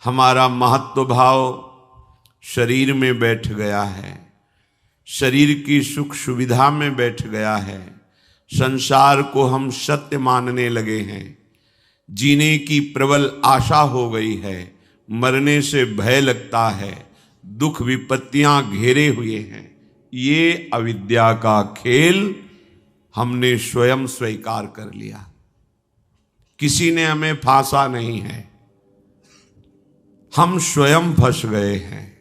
हमारा महत्व भाव शरीर में बैठ गया है, शरीर की सुख सुविधा में बैठ गया है, संसार को हम सत्य मानने लगे हैं, जीने की प्रबल आशा हो गई है, मरने से भय लगता है, दुख विपत्तियां घेरे हुए हैं। ये अविद्या का खेल हमने स्वयं स्वीकार कर लिया, किसी ने हमें फांसा नहीं है, हम स्वयं फंस गए हैं।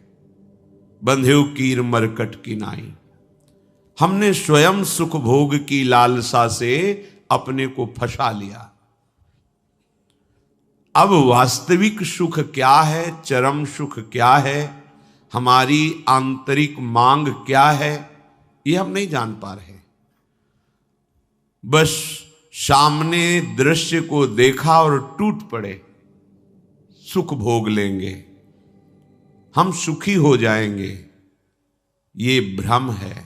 बंधेउ कीर मरकट की नाई, हमने स्वयं सुख भोग की लालसा से अपने को फंसा लिया। अब वास्तविक सुख क्या है, चरम सुख क्या है, हमारी आंतरिक मांग क्या है, ये हम नहीं जान पा रहे। बस सामने दृश्य को देखा और टूट पड़े, सुख भोग लेंगे, हम सुखी हो जाएंगे। ये भ्रम है।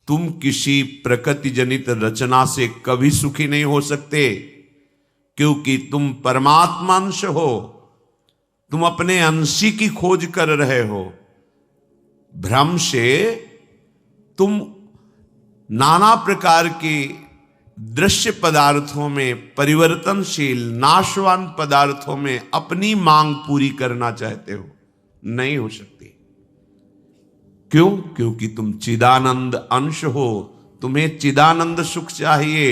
तुम किसी प्रकृति जनित रचना से कभी सुखी नहीं हो सकते, क्योंकि तुम परमात्मा अंश हो, तुम अपने अंशी की खोज कर रहे हो। भ्रम से तुम नाना प्रकार के दृश्य पदार्थों में, परिवर्तनशील नाशवान पदार्थों में अपनी मांग पूरी करना चाहते हो, नहीं हो सकती। क्यों? क्योंकि तुम चिदानंद अंश हो, तुम्हें चिदानंद सुख चाहिए।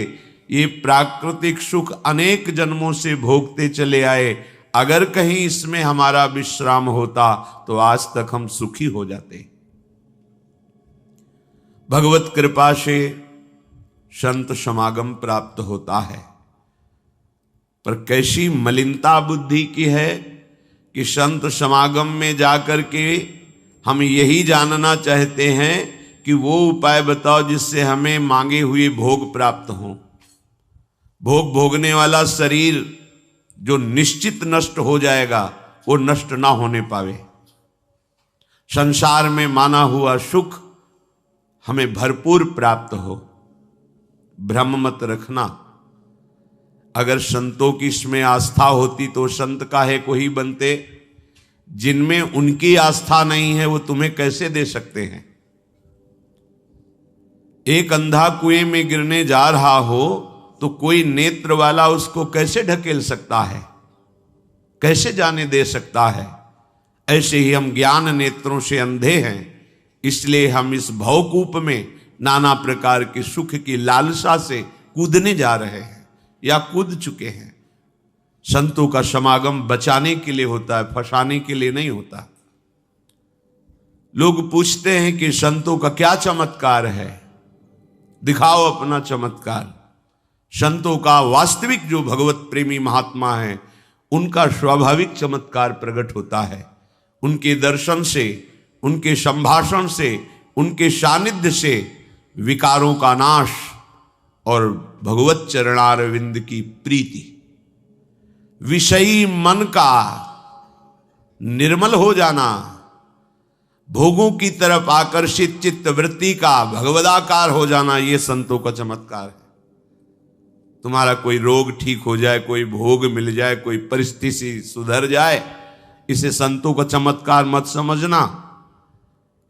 ये प्राकृतिक सुख अनेक जन्मों से भोगते चले आए, अगर कहीं इसमें हमारा विश्राम होता तो आज तक हम सुखी हो जाते। भगवत कृपा से संत समागम प्राप्त होता है, पर कैसी मलिनता बुद्धि की है कि संत समागम में जाकर के हम यही जानना चाहते हैं कि वो उपाय बताओ जिससे हमें मांगे हुए भोग प्राप्त हों। भोग भोगने वाला शरीर जो निश्चित नष्ट हो जाएगा, वो नष्ट ना होने पावे। संसार में माना हुआ सुख हमें भरपूर प्राप्त हो। भ्रम मत रखना। अगर संतों की इसमें आस्था होती तो संत काहे को ही बनते। जिनमें उनकी आस्था नहीं है वो तुम्हें कैसे दे सकते हैं। एक अंधा कुएं में गिरने जा रहा हो तो कोई नेत्र वाला उसको कैसे ढकेल सकता है, कैसे जाने दे सकता है। ऐसे ही हम ज्ञान नेत्रों से अंधे हैं, इसलिए हम इस भवकूप में नाना प्रकार के सुख की लालसा से कूदने जा रहे हैं या कूद चुके हैं। संतों का समागम बचाने के लिए होता है, फंसाने के लिए नहीं होता। लोग पूछते हैं कि संतों का क्या चमत्कार है, दिखाओ अपना चमत्कार। संतों का वास्तविक जो भगवत प्रेमी महात्मा है, उनका स्वाभाविक चमत्कार प्रकट होता है। उनके दर्शन से, उनके संभाषण से, उनके सानिध्य से विकारों का नाश और भगवत चरणारविंद की प्रीति, विषयी मन का निर्मल हो जाना, भोगों की तरफ आकर्षित चित्त वृत्ति का भगवदाकार हो जाना, ये संतों का चमत्कार है। तुम्हारा कोई रोग ठीक हो जाए, कोई भोग मिल जाए, कोई परिस्थिति सुधर जाए, इसे संतों का चमत्कार मत समझना।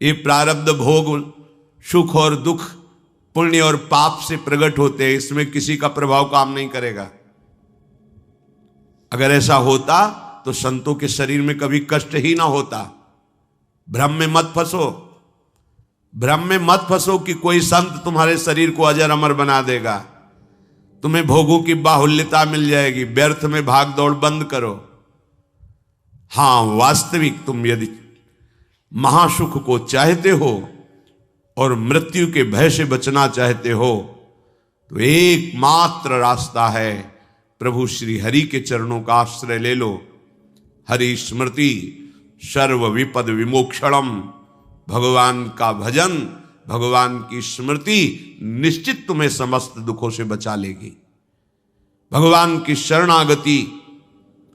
ये प्रारब्ध भोग सुख और दुख, पुण्य और पाप से प्रकट होते हैं, इसमें किसी का प्रभाव काम नहीं करेगा। अगर ऐसा होता तो संतों के शरीर में कभी कष्ट ही ना होता। भ्रम में मत फंसो, भ्रम में मत फंसो कि कोई संत तुम्हारे शरीर को अजर अमर बना देगा, तुम्हें भोगों की बाहुल्यता मिल जाएगी। व्यर्थ में भाग दौड़ बंद करो। हां, वास्तविक तुम यदि महासुख को चाहते हो और मृत्यु के भय से बचना चाहते हो तो एकमात्र रास्ता है प्रभु श्री हरि के चरणों का आश्रय ले लो। हरि स्मृति सर्व विपद विमोक्षणम। भगवान का भजन, भगवान की स्मृति निश्चित तुम्हें समस्त दुखों से बचा लेगी। भगवान की शरणागति,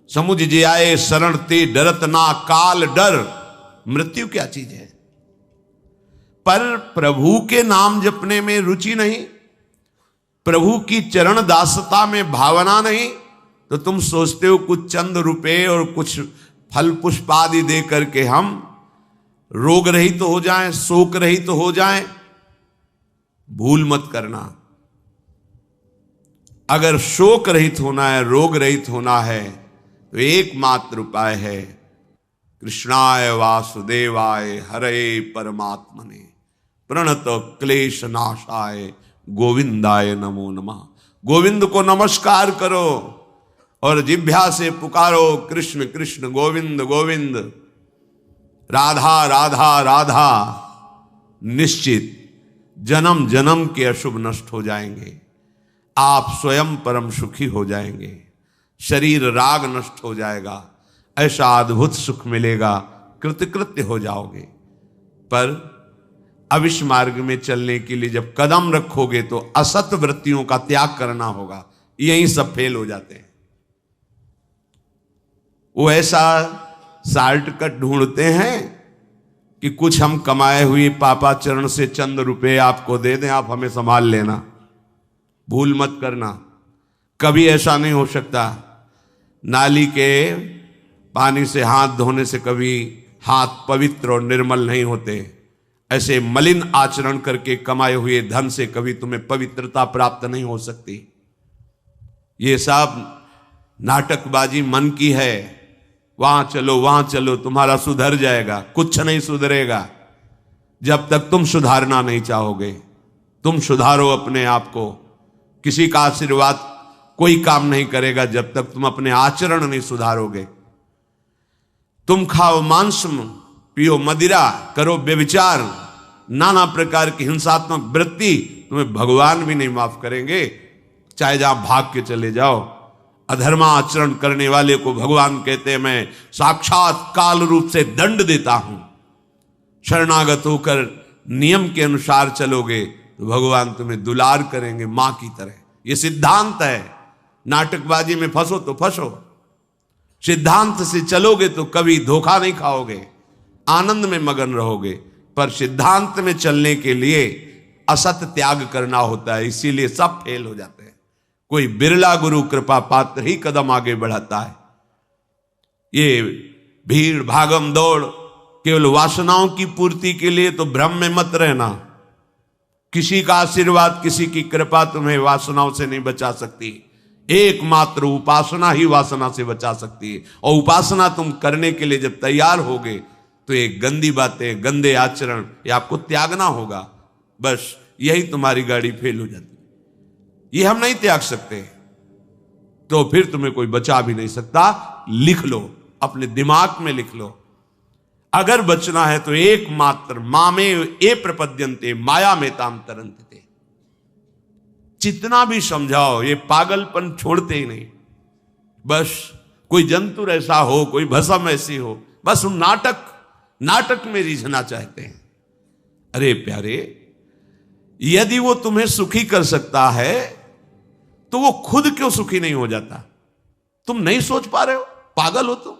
समुझ जे आए शरण ते डरत ना काल डर। मृत्यु क्या चीज है? पर प्रभु के नाम जपने में रुचि नहीं, प्रभु की चरण दासता में भावना नहीं, तो तुम सोचते हो कुछ चंद रुपए और कुछ फल पुष्प आदि दे करके हम रोग रहित हो जाएं, शोक रहित हो जाएं, भूल मत करना। अगर शोक रहित होना है, रोग रहित होना है, तो एकमात्र उपाय है कृष्णाय वासुदेवाय हरे परमात्मने प्रणत क्लेश नाशाय गोविंदाय नमो नमः। गोविंद को नमस्कार करो और जिह्वा से पुकारो कृष्ण कृष्ण गोविंद गोविंद, राधा राधा राधा। निश्चित जन्म जन्म के अशुभ नष्ट हो जाएंगे, आप स्वयं परम सुखी हो जाएंगे, शरीर राग नष्ट हो जाएगा, ऐसा अद्भुत सुख मिलेगा, कृतकृत्य हो जाओगे। पर अब इस मार्ग में चलने के लिए जब कदम रखोगे तो असत वृत्तियों का त्याग करना होगा। यहीं सब फेल हो जाते हैं। वो ऐसा शॉर्टकट ढूंढते हैं कि कुछ हम कमाए हुए पापाचरण से चंद रुपए आपको दे दें, आप हमें संभाल लेना। भूल मत करना, कभी ऐसा नहीं हो सकता। नाली के पानी से हाथ धोने से कभी हाथ पवित्र और निर्मल नहीं होते। ऐसे मलिन आचरण करके कमाए हुए धन से कभी तुम्हें पवित्रता प्राप्त नहीं हो सकती। ये सब नाटकबाजी मन की है। वहां चलो तुम्हारा सुधर जाएगा, कुछ नहीं सुधरेगा जब तक तुम सुधारना नहीं चाहोगे। तुम सुधारो अपने आप को। किसी का आशीर्वाद कोई काम नहीं करेगा जब तक तुम अपने आचरण नहीं सुधारोगे। तुम खाओ मांस, पियो मदिरा, करो व्यभिचार, नाना प्रकार की हिंसात्मक वृत्ति, तुम्हें भगवान भी नहीं माफ करेंगे, चाहे जहां भाग के चले जाओ। अधर्मा आचरण करने वाले को भगवान कहते हैं मैं साक्षात काल रूप से दंड देता हूं। शरणागत होकर नियम के अनुसार चलोगे तो भगवान तुम्हें दुलार करेंगे मां की तरह। यह सिद्धांत है। नाटकबाजी में फंसो तो फंसो, सिद्धांत से चलोगे तो कभी धोखा नहीं खाओगे, आनंद में मगन रहोगे। पर सिद्धांत में चलने के लिए असत त्याग करना होता है, इसीलिए सब फेल हो जाते हैं। कोई बिरला गुरु कृपा पात्र ही कदम आगे बढ़ाता है। ये भीड़ भागम दौड़ केवल वासनाओं की पूर्ति के लिए तो भ्रम में मत रहना। किसी का आशीर्वाद, किसी की कृपा तुम्हें वासनाओं से नहीं बचा सकती। एकमात्र उपासना ही वासना से बचा सकती है। और उपासना तुम करने के लिए जब तैयार होगे तो ये गंदी बातें, गंदे आचरण ये आपको त्यागना होगा। बस यही तुम्हारी गाड़ी फेल हो जाती है। ये हम नहीं त्याग सकते तो फिर तुम्हें कोई बचा भी नहीं सकता। लिख लो, अपने दिमाग में लिख लो। अगर बचना है तो एकमात्र मामे ए प्रपद्यन्ते माया में ताम तरंते। जितना भी समझाओ ये पागलपन छोड़ते ही नहीं। बस कोई जंतु ऐसा हो, कोई भस्म ऐसी हो, बस हम नाटक में रिझना चाहते हैं। अरे प्यारे, यदि वो तुम्हें सुखी कर सकता है तो वो खुद क्यों सुखी नहीं हो जाता? तुम नहीं सोच पा रहे हो? पागल हो तुम?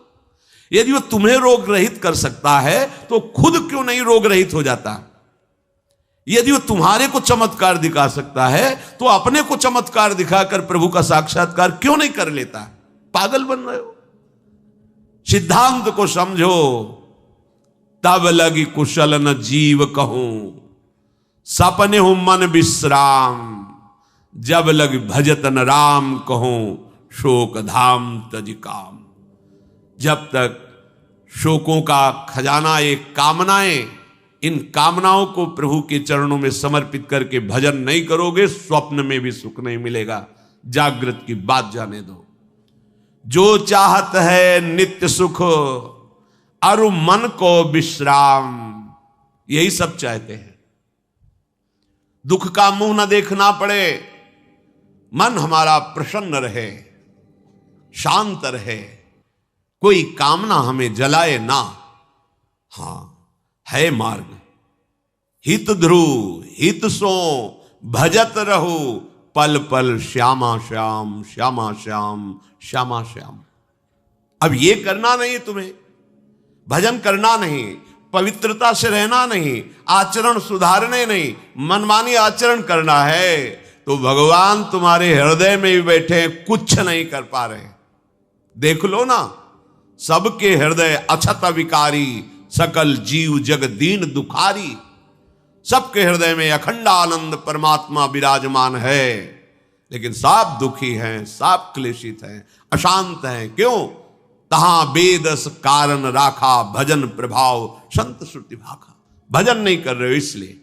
यदि वो तुम्हें रोग रहित कर सकता है तो खुद क्यों नहीं रोग रहित हो जाता? यदि वो तुम्हारे को चमत्कार दिखा सकता है तो अपने को चमत्कार दिखाकर प्रभु का साक्षात्कार क्यों नहीं कर लेता? पागल बन रहे हो। सिद्धांत को समझो। तब लगी कुशल न जीव कहूं, सपने हो मन विश्राम, जब लग भजत न राम कहूं, शोक धाम तज काम। जब तक शोकों का खजाना एक कामनाएं, इन कामनाओं को प्रभु के चरणों में समर्पित करके भजन नहीं करोगे, स्वप्न में भी सुख नहीं मिलेगा। जागृत की बात जाने दो। जो चाहत है नित्य सुख, अरु मन को विश्राम, यही सब चाहते हैं। दुख का मुंह न देखना पड़े, मन हमारा प्रसन्न रहे, शांत रहे, कोई कामना हमें जलाए ना। हां, है मार्ग। हित ध्रुव हित सो भजत रहो, पल पल श्यामा श्याम श्यामा श्याम श्यामा श्याम। अब ये करना नहीं तुम्हें, भजन करना नहीं, पवित्रता से रहना नहीं, आचरण सुधारने नहीं, मनमानी आचरण करना है तो भगवान तुम्हारे हृदय में भी बैठे, कुछ नहीं कर पा रहे। देख लो ना, सबके हृदय अछत विकारी, सकल जीव जग दीन दुखारी। सबके हृदय में अखंड आनंद परमात्मा विराजमान है, लेकिन सब दुखी हैं, सब क्लेशित हैं, अशांत हैं। क्यों? तहां बेदस कारण राखा, भजन प्रभाव संत श्रुति भाखा। भजन नहीं कर रहे हो इसलिए।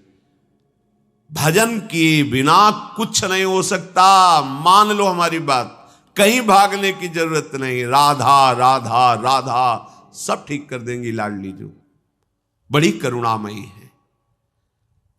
भजन किए बिना कुछ नहीं हो सकता। मान लो हमारी बात, कहीं भागने की जरूरत नहीं। राधा राधा राधा सब ठीक कर देंगी लाडली जो, बड़ी करुणामयी है।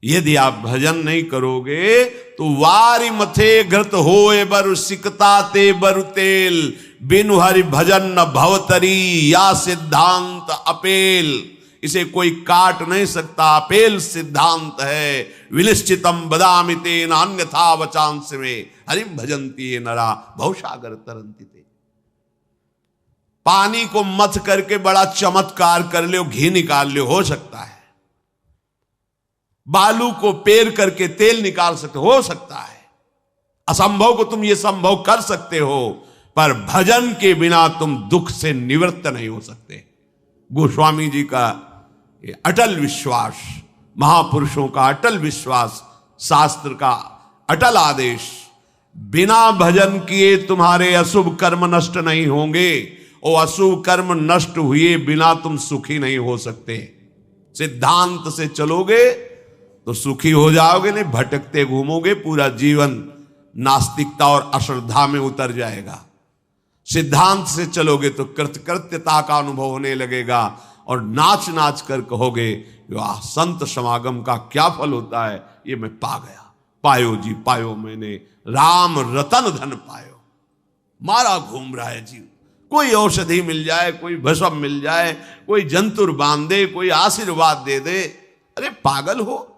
यदि आप भजन नहीं करोगे तो वारी मथे घृत होए बरु सिकता ते बरु तेल, बिनु हरि भजन न भवतरी, या सिद्धांत अपेल। इसे कोई काट नहीं सकता, अपेल सिद्धांत है। विनिश्चितम बदामि तेन अन्यथा वचांस में, हरिम भजन्ति ये नरा भवसागर तरन्ति ते। पानी को मथ करके बड़ा चमत्कार कर ले, घी निकाल ले, हो सकता है। बालू को पेर करके तेल निकाल सकते, हो सकता है। असंभव को तुम ये संभव कर सकते हो, पर भजन के बिना तुम दुख से निवृत्त नहीं हो सकते। गोस्वामी जी का ये अटल विश्वास, महापुरुषों का अटल विश्वास, शास्त्र का अटल आदेश, बिना भजन किए तुम्हारे अशुभ कर्म नष्ट नहीं होंगे, और अशुभ कर्म नष्ट हुए बिना तुम सुखी नहीं हो सकते। सिद्धांत से चलोगे तो सुखी हो जाओगे, नहीं भटकते घूमोगे, पूरा जीवन नास्तिकता और अश्रद्धा में उतर जाएगा। सिद्धांत से चलोगे तो कृतकृत्यता का अनुभव होने लगेगा, और नाच नाच कर कहोगे वाह, संत समागम का क्या फल होता है, ये मैं पा गया। पायो जी पायो मैंने, राम रतन धन पायो। मारा घूम रहा है जीव, कोई औषधि मिल जाए, कोई भस्म मिल जाए, कोई जंतुर बांध दे, कोई आशीर्वाद दे दे। अरे पागल हो,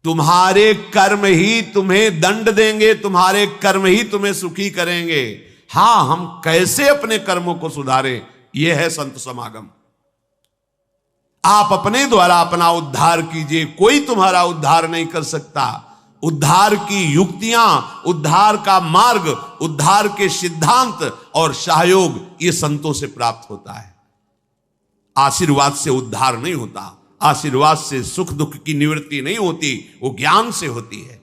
तुम्हारे कर्म ही तुम्हें दंड देंगे, तुम्हारे कर्म ही तुम्हें सुखी करेंगे। हां, हम कैसे अपने कर्मों को सुधारें, यह है संत समागम। आप अपने द्वारा अपना उद्धार कीजिए, कोई तुम्हारा उद्धार नहीं कर सकता। उद्धार की युक्तियां, उद्धार का मार्ग, उद्धार के सिद्धांत और सहयोग ये संतों से प्राप्त होता है। आशीर्वाद से उद्धार नहीं होता, आशीर्वाद से सुख दुख की निवृत्ति नहीं होती, वो ज्ञान से होती है।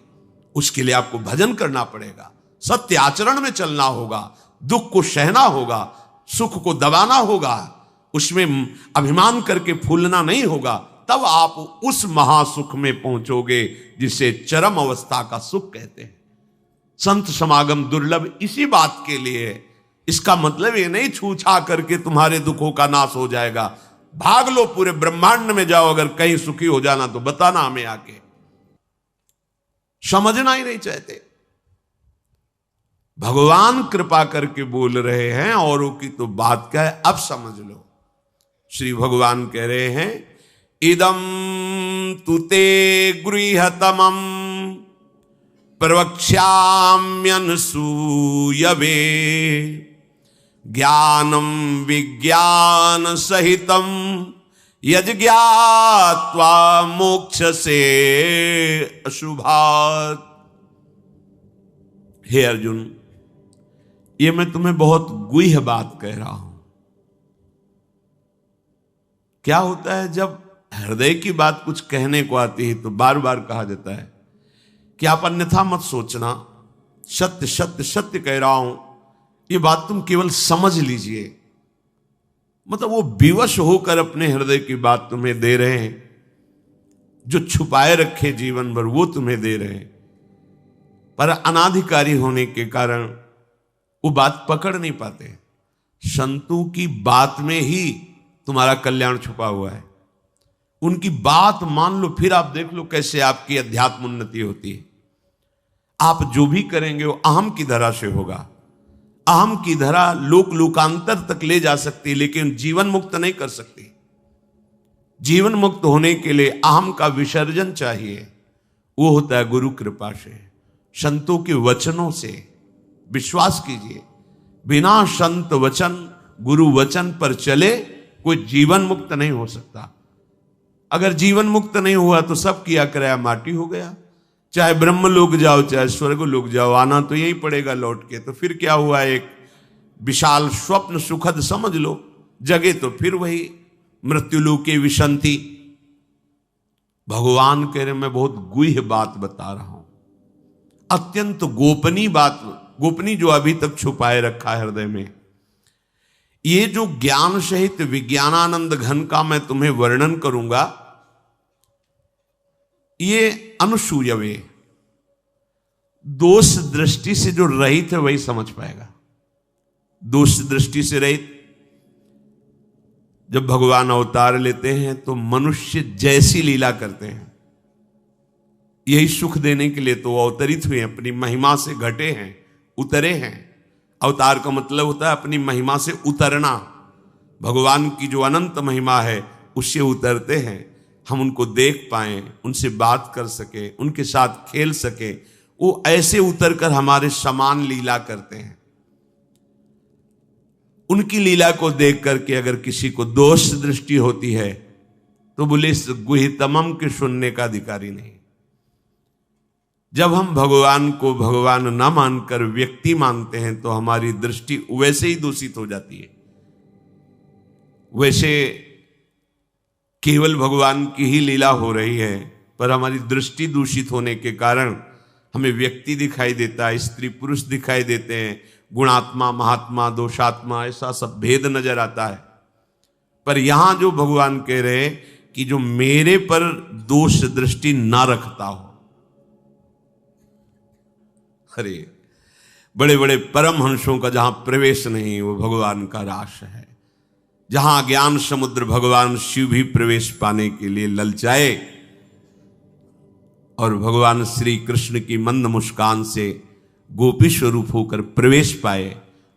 उसके लिए आपको भजन करना पड़ेगा, सत्य आचरण में चलना होगा, दुख को सहना होगा, सुख को दबाना होगा, उसमें अभिमान करके फूलना नहीं होगा। तब आप उस महासुख में पहुंचोगे जिसे चरम अवस्था का सुख कहते हैं। संत समागम दुर्लभ इसी बात के लिए है। इसका मतलब ये नहीं छूछा करके तुम्हारे दुखों का नाश हो जाएगा। भाग लो, पूरे ब्रह्मांड में जाओ, अगर कहीं सुखी हो जाना तो बताना हमें आके। समझना ही नहीं चाहते। भगवान कृपा करके बोल रहे हैं, औरों की तो बात क्या है, अब समझ लो। श्री भगवान कह रहे हैं, इदम तुते गृहतमं प्रवक्ष्याम्यनसूयवे, ज्ञानम विज्ञान सहितम यज्ञात्वा मोक्ष से अशुभात्। हे अर्जुन, ये मैं तुम्हें बहुत गुह्य बात कह रहा हूं। क्या होता है जब हृदय की बात कुछ कहने को आती है तो बार बार कहा जाता है कि आप अन्यथा मत सोचना, सत्य सत्य सत्य कह रहा हूं, ये बात तुम केवल समझ लीजिए। मतलब वो विवश होकर अपने हृदय की बात तुम्हें दे रहे हैं, जो छुपाए रखे जीवन भर वो तुम्हें दे रहे हैं, पर अनाधिकारी होने के कारण वो बात पकड़ नहीं पाते। संतों की बात में ही तुम्हारा कल्याण छुपा हुआ है। उनकी बात मान लो, फिर आप देख लो कैसे आपकी अध्यात्म उन्नति होती है। आप जो भी करेंगे वो अहम की धरा से होगा। अहम की धरा लोक लोकांतर तक ले जा सकती, लेकिन जीवन मुक्त नहीं कर सकती। जीवन मुक्त होने के लिए अहम का विसर्जन चाहिए। वो होता है गुरु कृपा से, संतों के वचनों से। विश्वास कीजिए, बिना संत वचन, गुरु वचन पर चले कोई जीवन मुक्त नहीं हो सकता। अगर जीवन मुक्त नहीं हुआ तो सब किया कराया माटी हो गया। चाहे ब्रह्म लोक जाओ, चाहे स्वर्ग लोक जाओ, आना तो यही पड़ेगा लौट के। तो फिर क्या हुआ, एक विशाल स्वप्न सुखद समझ लो, जगे तो फिर वही मृत्युलोके विशंति। भगवान कह रहे मैं बहुत गुह्य बात बता रहा हूं, अत्यंत गोपनीय बात, गोपनीय जो अभी तक छुपाए रखा है हृदय में। ये जो ज्ञान सहित विज्ञानानंद घन का मैं तुम्हें वर्णन करूंगा, ये अनुसूयवे, दोष दृष्टि से जो रहित है वही समझ पाएगा। दोष दृष्टि से रहित, जब भगवान अवतार लेते हैं तो मनुष्य जैसी लीला करते हैं, यही सुख देने के लिए तो अवतरित हुए, अपनी महिमा से घटे हैं, उतरे हैं। अवतार का मतलब होता है अपनी महिमा से उतरना। भगवान की जो अनंत महिमा है उससे उतरते हैं, हम उनको देख पाएं, उनसे बात कर सके, उनके साथ खेल सके, वो ऐसे उतरकर हमारे समान लीला करते हैं। उनकी लीला को देख करके अगर किसी को दोष दृष्टि होती है तो बोले इस गुह्यतमम के सुनने का अधिकारी नहीं। जब हम भगवान को भगवान न मानकर व्यक्ति मानते हैं तो हमारी दृष्टि वैसे ही दूषित हो जाती है। वैसे केवल भगवान की ही लीला हो रही है, पर हमारी दृष्टि दूषित होने के कारण हमें व्यक्ति दिखाई देता है, स्त्री पुरुष दिखाई देते हैं, गुणात्मा महात्मा दोषात्मा ऐसा सब भेद नजर आता है। पर यहां जो भगवान कह रहे कि जो मेरे पर दोष दृष्टि ना रखता हो, अरे बड़े बड़े परमहंसों का जहां प्रवेश नहीं वो भगवान का रास है। जहां ज्ञान समुद्र भगवान शिव भी प्रवेश पाने के लिए ललचाए और भगवान श्री कृष्ण की मंद मुस्कान से गोपी स्वरूप होकर प्रवेश पाए।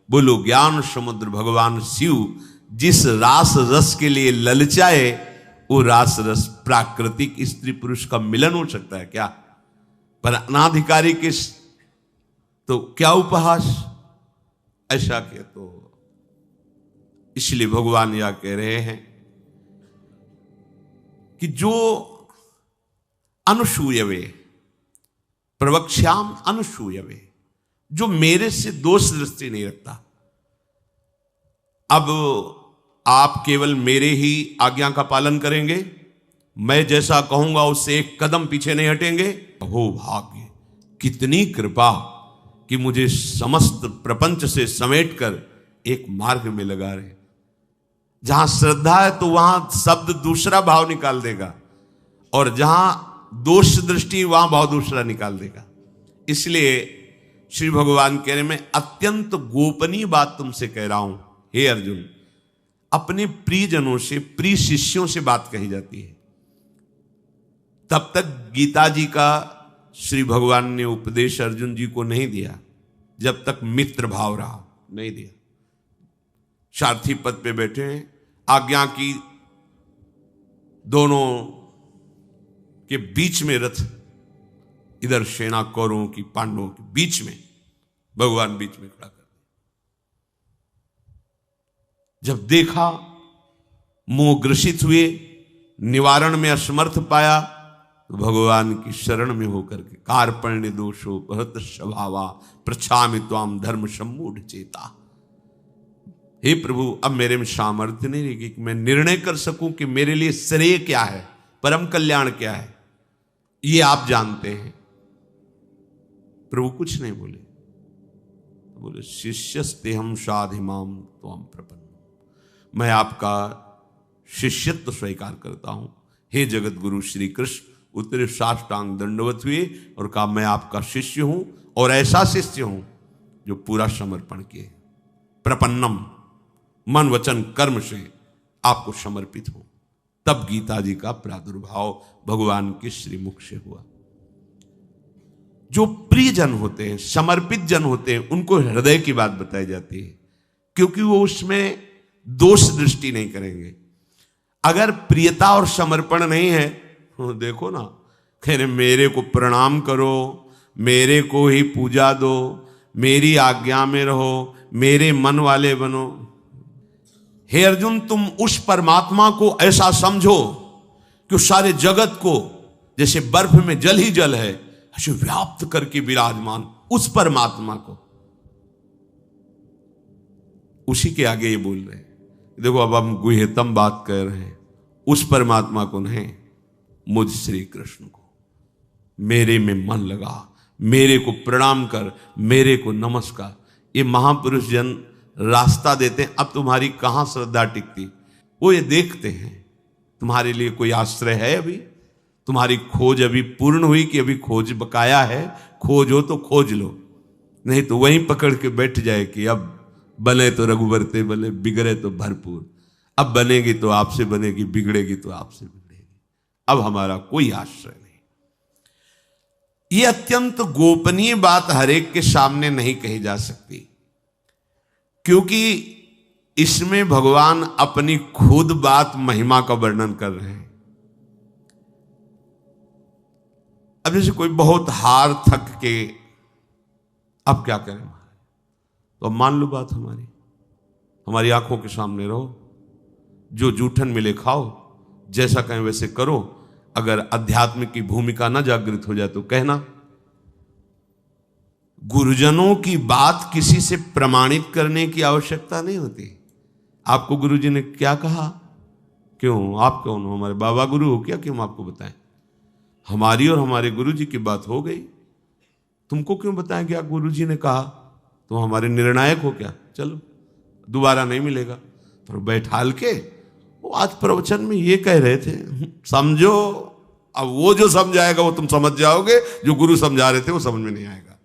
बोलो ज्ञान समुद्र भगवान शिव जिस रास रस के लिए ललचाए, वो रास रस प्राकृतिक स्त्री पुरुष का मिलन हो सकता है क्या? पर अनाधिकारी के तो क्या उपहास, ऐसा के तो इसलिए भगवान यह कह रहे हैं कि जो अनुसूयवे प्रवक्ष्याम अनुसूयवे, जो मेरे से दोष दृष्टि नहीं रखता। अब आप केवल मेरे ही आज्ञा का पालन करेंगे, मैं जैसा कहूंगा उससे एक कदम पीछे नहीं हटेंगे। हो भाग्य, कितनी कृपा कि मुझे समस्त प्रपंच से समेटकर एक मार्ग में लगा रहे। जहां श्रद्धा है तो वहां शब्द दूसरा भाव निकाल देगा, और जहां दोष दृष्टि वहां भाव दूसरा निकाल देगा। इसलिए श्री भगवान कह रहे मैं अत्यंत गोपनीय बात तुमसे कह रहा हूं हे अर्जुन। अपने प्रियजनों से, प्रिय शिष्यों से बात कही जाती है। तब तक गीता जी का श्री भगवान ने उपदेश अर्जुन जी को नहीं दिया जब तक मित्र भाव रहा, नहीं दिया। सारथी पद पे बैठे हैं, आज्ञा की दोनों के बीच में रथ, इधर सेना कौरवों की पांडवों के बीच में, भगवान बीच में खड़ा कर। जब देखा मोह ग्रसित हुए, निवारण में असमर्थ पाया, तो भगवान की शरण में होकर के कार्पण्य दोषो बहुत स्वभावा प्रछामि त्वाम धर्म सम्मूढ़ चेता। हे प्रभु, अब मेरे में सामर्थ्य नहीं रहेगी कि मैं निर्णय कर सकूं कि मेरे लिए श्रेय क्या है, परम कल्याण क्या है, ये आप जानते हैं। प्रभु कुछ नहीं बोले, बोले शिष्यस्तेहम साधिमाम त्वाम प्रपन्न, मैं आपका शिष्यत्व स्वीकार करता हूं। हे जगत गुरु श्री कृष्ण उतरे साष्टांग दंडवत हुए और कहा मैं आपका शिष्य हूं, और ऐसा शिष्य हूं जो पूरा समर्पण किए, प्रपन्नम, मन वचन कर्म से आपको समर्पित हूं। तब गीता जी का प्रादुर्भाव भगवान के श्रीमुख से हुआ। जो प्रिय जन होते हैं, समर्पित जन होते हैं, उनको हृदय की बात बताई जाती है, क्योंकि वो उसमें दोष दृष्टि नहीं करेंगे। अगर प्रियता और समर्पण नहीं है, देखो ना, कह रहे मेरे को प्रणाम करो, मेरे को ही पूजा दो, मेरी आज्ञा में रहो, मेरे मन वाले बनो। हे अर्जुन, तुम उस परमात्मा को ऐसा समझो कि सारे जगत को जैसे बर्फ में जल ही जल है ऐसे व्याप्त करके विराजमान उस परमात्मा को। उसी के आगे ये बोल रहे हैं, देखो अब हम गुह्यतम बात कर रहे हैं, उस परमात्मा को नहीं, मुझ श्री कृष्ण को। मेरे में मन लगा, मेरे को प्रणाम कर, मेरे को नमस्कार। ये महापुरुष जन रास्ता देते हैं। अब तुम्हारी कहां श्रद्धा टिकती, वो ये देखते हैं तुम्हारे लिए कोई आश्रय है, अभी तुम्हारी खोज अभी पूर्ण हुई कि अभी खोज बकाया है। खोज हो तो खोज लो, नहीं तो वहीं पकड़ के बैठ जाए कि अब बने तो रघुबर ते बने, बिगड़े तो भरपूर। अब बनेगी तो आपसे बनेगी, बिगड़ेगी तो आपसे बिगड़ेगी। अब हमारा कोई आश्रय नहीं। ये अत्यंत गोपनीय बात हर एक के सामने नहीं कही जा सकती, क्योंकि इसमें भगवान अपनी खुद बात महिमा का वर्णन कर रहे हैं। अब जैसे कोई बहुत हार थक के अब क्या करें, तो अब मान लो बात हमारी आंखों के सामने रहो, जो जूठन मिले खाओ, जैसा कहें वैसे करो। अगर अध्यात्म की भूमिका न जागृत हो जाए तो कहना। गुरुजनों की बात किसी से प्रमाणित करने की आवश्यकता नहीं होती। आपको गुरुजी ने क्या कहा, क्यों, आप कौन हो, हमारे बाबा गुरु हो क्या कि हम आपको बताएं? हमारी और हमारे गुरुजी की बात हो गई, तुमको क्यों बताएं क्या गुरुजी ने कहा? तुम हमारे निर्णायक हो क्या? चलो दोबारा नहीं मिलेगा। पर बैठाल के वो आज प्रवचन में ये कह रहे थे, समझो। अब वो जो समझाएगा वो तुम समझ जाओगे, जो गुरु समझा रहे थे वो समझ में नहीं आएगा।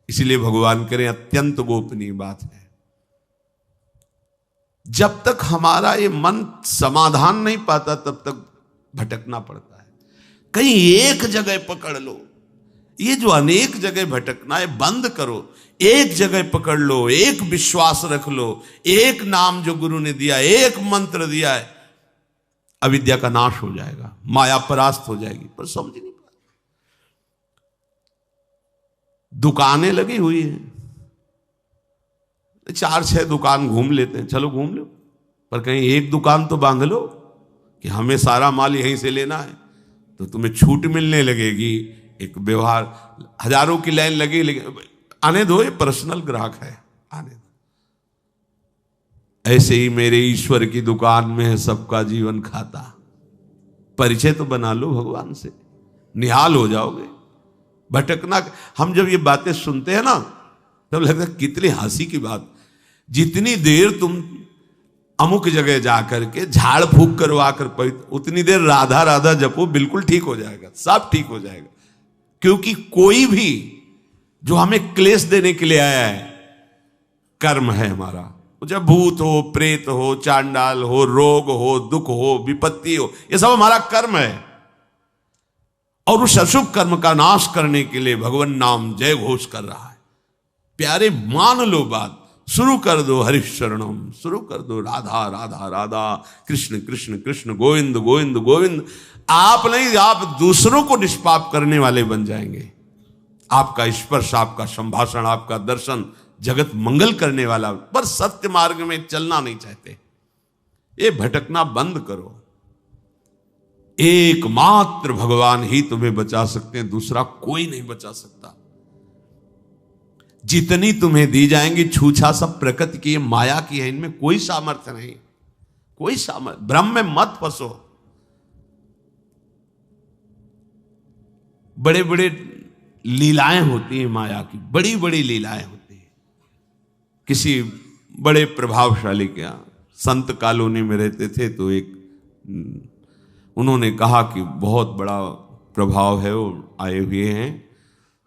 इसीलिए भगवान करें अत्यंत गोपनीय बात है। जब तक हमारा ये मन समाधान नहीं पाता तब तक भटकना पड़ता है। कहीं एक जगह पकड़ लो, ये जो अनेक जगह भटकना है बंद करो। एक जगह पकड़ लो, एक विश्वास रख लो, एक नाम जो गुरु ने दिया, एक मंत्र दिया है, अविद्या का नाश हो जाएगा, माया परास्त हो जाएगी। पर समझ नहीं पाते। दुकानें लगी हुई हैं, 4-6 दुकान घूम लेते हैं, चलो घूम लो, पर कहीं एक दुकान तो बांध लो कि हमें सारा माल यहीं से लेना है, तो तुम्हें छूट मिलने लगेगी। एक व्यवहार, हजारों की लाइन लगी, लेकिन आने दो, ये पर्सनल ग्राहक है, आने दो। ऐसे ही मेरे ईश्वर की दुकान में है सबका जीवन खाता। परिचय तो बना लो भगवान से, निहाल हो जाओगे। भटकना, हम जब ये बातें सुनते हैं ना तब लगता है कितनी हंसी की बात। जितनी देर तुम अमुक जगह जाकर के झाड़ फूक करवा कर उतनी देर राधा राधा जपो, बिल्कुल ठीक हो जाएगा, सब ठीक हो जाएगा। क्योंकि कोई भी जो हमें क्लेश देने के लिए आया है, कर्म है हमारा। जब भूत हो, प्रेत हो, चांडाल हो, रोग हो, दुख हो, विपत्ति हो, ये सब हमारा कर्म है। और उस अशुभ कर्म का नाश करने के लिए भगवान नाम जय घोष कर रहा है। प्यारे मान लो बात, शुरू कर दो हरिशरणम, शुरू कर दो राधा राधा राधा, कृष्ण कृष्ण कृष्ण, गोविंद गोविंद गोविंद। आप नहीं, आप दूसरों को निष्पाप करने वाले बन जाएंगे। आपका स्पर्श, आपका संभाषण, आपका दर्शन जगत मंगल करने वाला। पर सत्य मार्ग में चलना नहीं चाहते, ये भटकना बंद करो। एकमात्र भगवान ही तुम्हें बचा सकते हैं, दूसरा कोई नहीं बचा सकता। जितनी तुम्हें दी जाएंगी छूछा सब प्रकृति की, माया की है, इनमें कोई सामर्थ्य नहीं, कोई सामर्थ्य। ब्रह्म में मत फंसो। बड़े बड़े लीलाएं होती हैं माया की, बड़ी बड़ी लीलाएं होती हैं। किसी बड़े प्रभावशाली के यहाँ संत कॉलोनी में रहते थे, तो एक उन्होंने कहा कि बहुत बड़ा प्रभाव है, वो आए हुए हैं,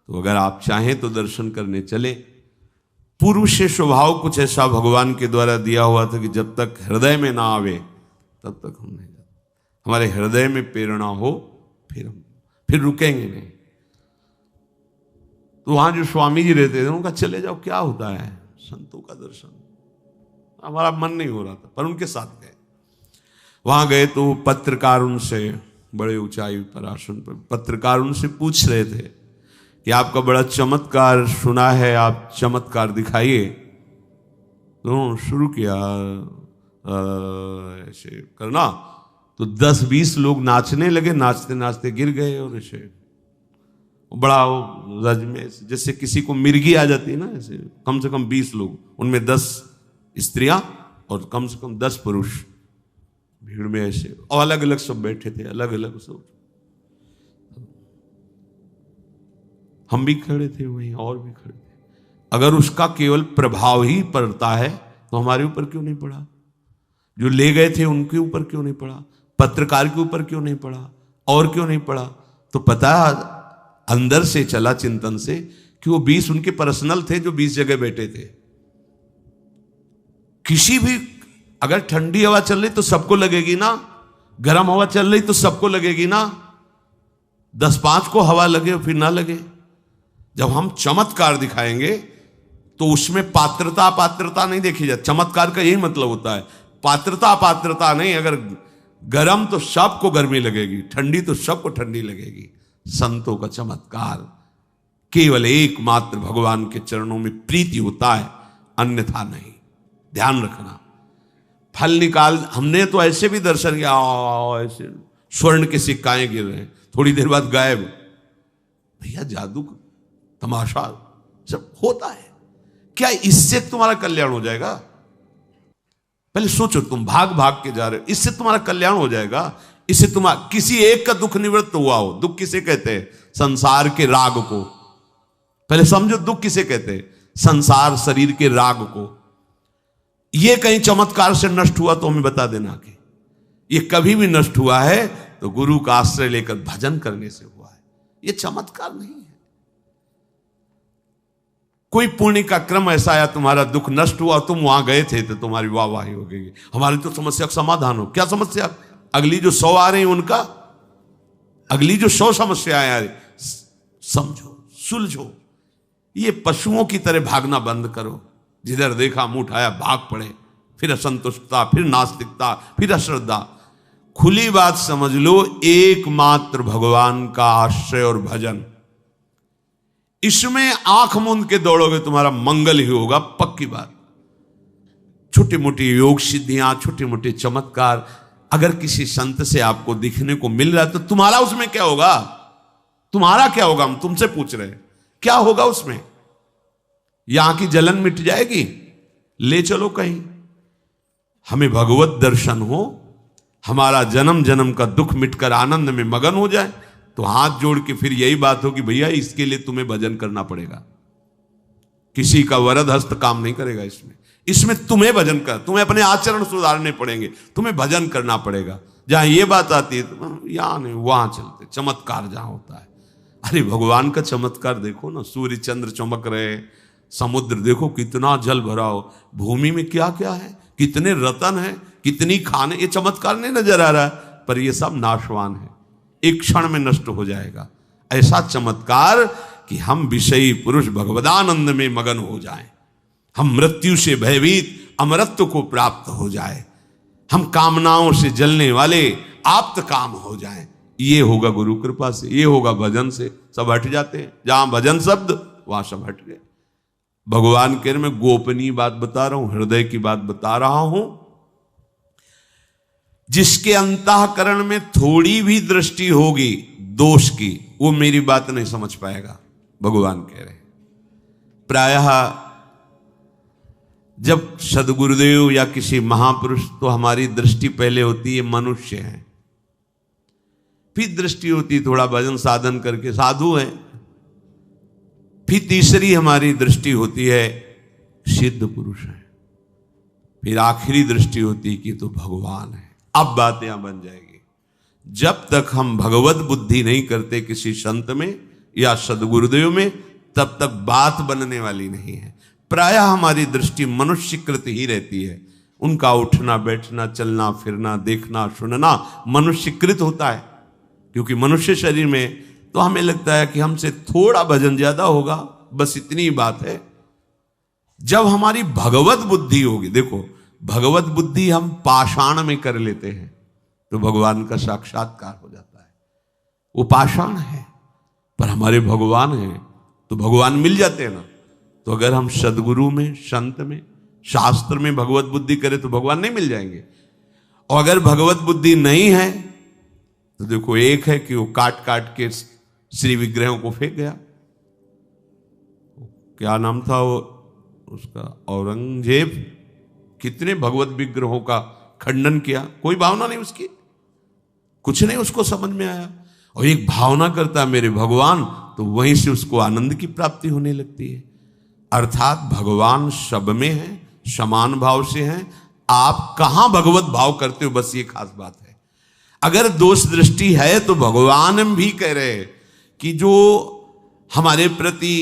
तो अगर आप चाहें तो दर्शन करने चले। पूर्व से स्वभाव कुछ ऐसा भगवान के द्वारा दिया हुआ था कि जब तक हृदय में ना आवे तब तक हम नहीं जाते। हमारे हृदय में प्रेरणा हो फिर रुकेंगे नहीं। तो वहां जो स्वामी जी रहते थे उनका चले जाओ, क्या होता है, संतों का दर्शन। हमारा मन नहीं हो रहा था, पर उनके साथ गए। वहां गए तो पत्रकार उनसे, बड़े ऊंचाई पर आसन पर पत्रकार उनसे पूछ रहे थे कि आपका बड़ा चमत्कार सुना है, आप चमत्कार दिखाइए। तो शुरू किया ऐसे करना, तो 10-20 लोग नाचने लगे, नाचते नाचते गिर गए। और ऐसे बड़ा रज में जैसे किसी को मिर्गी आ जाती है ना, ऐसे कम से कम 20 लोग, उनमें 10 स्त्रियां और कम से कम 10 पुरुष भीड़ में ऐसे, और अलग अलग सब बैठे थे, अलग अलग सब। हम भी खड़े थे वहीं, और भी खड़े थे। अगर उसका केवल प्रभाव ही पड़ता है तो हमारे ऊपर क्यों नहीं पड़ा? जो ले गए थे उनके ऊपर क्यों नहीं पड़ा? पत्रकार के ऊपर क्यों नहीं पड़ा? और क्यों नहीं पड़ा? तो पता अंदर से चला चिंतन से कि वो 20 उनके पर्सनल थे जो 20 जगह बैठे थे। किसी भी, अगर ठंडी हवा चल रही तो सबको लगेगी ना, गर्म हवा चल रही तो सबको लगेगी ना। 10-5 को हवा लगे फिर ना लगे। जब हम चमत्कार दिखाएंगे तो उसमें पात्रता अपात्रता नहीं देखी जाती। चमत्कार का यही मतलब होता है, पात्रता अपात्रता नहीं। अगर गर्म तो सबको गर्मी लगेगी, ठंडी तो सबको ठंडी लगेगी। संतों का चमत्कार केवल एकमात्र भगवान के चरणों में प्रीति होता है, अन्यथा नहीं। ध्यान रखना। फल निकाल, हमने तो ऐसे भी दर्शन किया, ऐसे स्वर्ण के सिक्काएं गिर रहे हैं, थोड़ी देर बाद गायब। भैया जादू तमाशा सब होता है क्या? इससे तुम्हारा कल्याण हो जाएगा? पहले सोचो, तुम भाग भाग के जा रहे हो, इससे तुम्हारा कल्याण हो जाएगा? इससे तुम्हारा किसी एक का दुख निवृत्त हुआ हो। दुख किसे कहते हैं? संसार के राग को। पहले समझो, दुख किसे कहते हैं? संसार शरीर के राग को। यह कहीं चमत्कार से नष्ट हुआ तो हमें बता देना कि ये कभी भी नष्ट हुआ है तो गुरु का आश्रय लेकर भजन करने से हुआ है। यह चमत्कार नहीं है। कोई पुण्य का क्रम ऐसा आया, तुम्हारा दुख नष्ट हुआ, तुम वहां गए थे तो तुम्हारी वाहवाही हो गई। हमारी तो समस्या का समाधान हो। क्या समस्या? अगली जो 100 आ रही उनका, अगली जो 100 समस्याएं आ रही, समझो, सुलझो। ये पशुओं की तरह भागना बंद करो। जिधर देखा मुंह उठाया भाग पड़े, फिर असंतुष्टता, फिर नास्तिकता, फिर अश्रद्धा। खुली बात समझ लो, एकमात्र भगवान का आश्रय और भजन, इसमें आंख मूंद के दौड़ोगे तुम्हारा मंगल ही होगा, पक्की बात। छोटी मोटी योग सिद्धियां, छोटे मोटे चमत्कार अगर किसी संत से आपको दिखने को मिल रहा है तो तुम्हारा उसमें क्या होगा? तुम्हारा क्या होगा? हम तुमसे पूछ रहे हैं, क्या होगा उसमें? यहां की जलन मिट जाएगी? ले चलो कहीं। हमें भगवत दर्शन हो, हमारा जन्म जन्म का दुख मिटकर आनंद में मगन हो जाए, तो हाथ जोड़ के फिर यही बात हो कि भैया इसके लिए तुम्हें भजन करना पड़ेगा। किसी का वरद हस्त काम नहीं करेगा इसमें तुम्हें भजन कर, तुम्हें अपने आचरण सुधारने पड़ेंगे, तुम्हें भजन करना पड़ेगा। जहां ये बात आती है तो यहां नहीं, वहां चलते। चमत्कार जहां होता है, अरे भगवान का चमत्कार देखो ना, सूर्य चंद्र चमक रहे, समुद्र देखो कितना जल भरा हो, भूमि में क्या क्या है, कितने रतन है, कितनी खाने। ये चमत्कार नहीं नजर आ रहा है, पर ये सब नाशवान है, एक क्षण में नष्ट हो जाएगा। ऐसा चमत्कार कि हम विषयी पुरुष भगवदानंद में मगन हो जाएं, हम मृत्यु से भयभीत अमरत्व को प्राप्त हो जाए, हम कामनाओं से जलने वाले आप्त काम हो जाएं। ये होगा गुरु कृपा से, ये होगा भजन से। सब हट जाते हैं, जहां भजन शब्द वहां सब हट गए। भगवान के मैं गोपनीय बात बता रहा हूं, हृदय की बात बता रहा हूं। जिसके अंतःकरण में थोड़ी भी दृष्टि होगी दोष की, वो मेरी बात नहीं समझ पाएगा। भगवान कह रहे हैं, प्रायः जब सदगुरुदेव या किसी महापुरुष, तो हमारी दृष्टि पहले होती है मनुष्य है, फिर दृष्टि होती थोड़ा भजन साधन करके साधु है, फिर तीसरी हमारी दृष्टि होती है सिद्ध पुरुष है, फिर आखिरी दृष्टि होती कि तो भगवान है। अब बात यहां बन जाएगी, जब तक हम भगवत बुद्धि नहीं करते किसी संत में या सदगुरुदेव में, तब तक बात बनने वाली नहीं है। प्रायः हमारी दृष्टि मनुष्यकृत ही रहती है। उनका उठना बैठना चलना फिरना देखना सुनना मनुष्यकृत होता है, क्योंकि मनुष्य शरीर में तो हमें लगता है कि हमसे थोड़ा भजन ज्यादा होगा, बस इतनी ही बात है। जब हमारी भगवत बुद्धि होगी, देखो भगवत बुद्धि हम पाषाण में कर लेते हैं तो भगवान का साक्षात्कार हो जाता है। वो पाषाण है पर हमारे भगवान हैं तो भगवान मिल जाते हैं ना। तो अगर हम सदगुरु में, संत में, शास्त्र में भगवत बुद्धि करें तो भगवान नहीं मिल जाएंगे। और अगर भगवत बुद्धि नहीं है तो देखो, एक है कि वो काट काट के श्री विग्रहों को फेंक गया, क्या नाम था वो उसका, औरंगजेब, कितने भगवत विग्रहों का खंडन किया, कोई भावना नहीं उसकी, कुछ नहीं उसको समझ में आया। और एक भावना करता है मेरे भगवान, तो वहीं से उसको आनंद की प्राप्ति होने लगती है। अर्थात भगवान सब में है, समान भाव से हैं। आप कहां भगवत भाव करते हो, बस ये खास बात है। अगर दोष दृष्टि है तो भगवान भी कह रहे हैं कि जो हमारे प्रति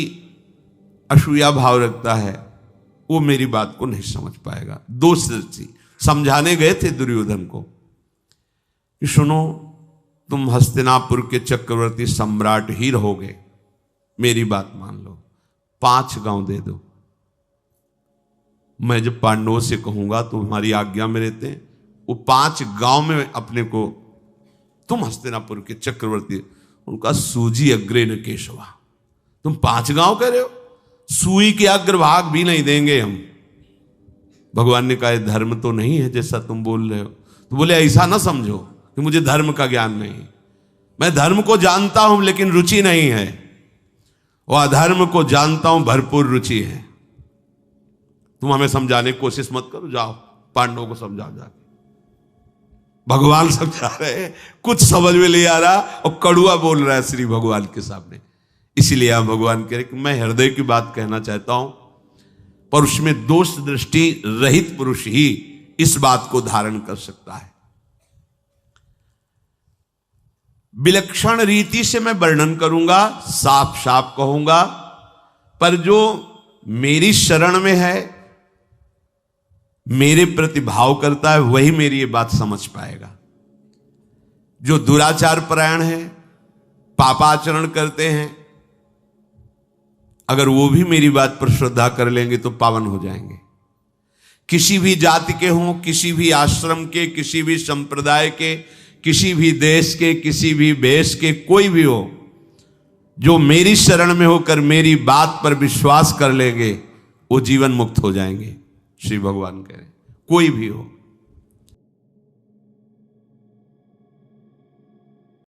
असूया भाव रखता है वो मेरी बात को नहीं समझ पाएगा। दोष दृष्टि समझाने गए थे दुर्योधन को कि सुनो, तुम हस्तिनापुर के चक्रवर्ती सम्राट ही रहोगे, मेरी बात मान लो, 5 गांव दे दो। मैं जब पांडवों से कहूंगा तो हमारी आज्ञा में रहते हैं, वो 5 गांव में अपने को, तुम हस्तिनापुर के चक्रवर्ती, उनका सूजी अग्रे न केशवा, तुम 5 गांव कह रहे हो, सुई के अग्रभाग भी नहीं देंगे हम। भगवान ने कहा धर्म तो नहीं है जैसा तुम बोल रहे हो। तो बोले ऐसा ना समझो कि मुझे धर्म का ज्ञान नहीं, मैं धर्म को जानता हूं लेकिन रुचि नहीं है, और अधर्म को जानता हूं भरपूर रुचि है। तुम हमें समझाने की कोशिश मत करो, जाओ पांडवों को समझाओ जाके। भगवान समझा रहे हैं, कुछ समझ में नहीं आ रहा और कड़ुआ बोल रहा है श्री भगवान के सामने। इसीलिए आप भगवान कह रहे कि मैं हृदय की बात कहना चाहता हूं, पर उसमें दोष दृष्टि रहित पुरुष ही इस बात को धारण कर सकता है। विलक्षण रीति से मैं वर्णन करूंगा, साफ साफ कहूंगा, पर जो मेरी शरण में है, मेरे प्रति भाव करता है, वही मेरी ये बात समझ पाएगा। जो दुराचार परायण है, पापाचरण करते हैं, अगर वो भी मेरी बात पर श्रद्धा कर लेंगे तो पावन हो जाएंगे। किसी भी जाति के हों, किसी भी आश्रम के, किसी भी संप्रदाय के, किसी भी देश के, किसी भी वेश के, कोई भी हो, जो मेरी शरण में होकर मेरी बात पर विश्वास कर लेंगे वो जीवन मुक्त हो जाएंगे। श्री भगवान कह रहे कोई भी हो।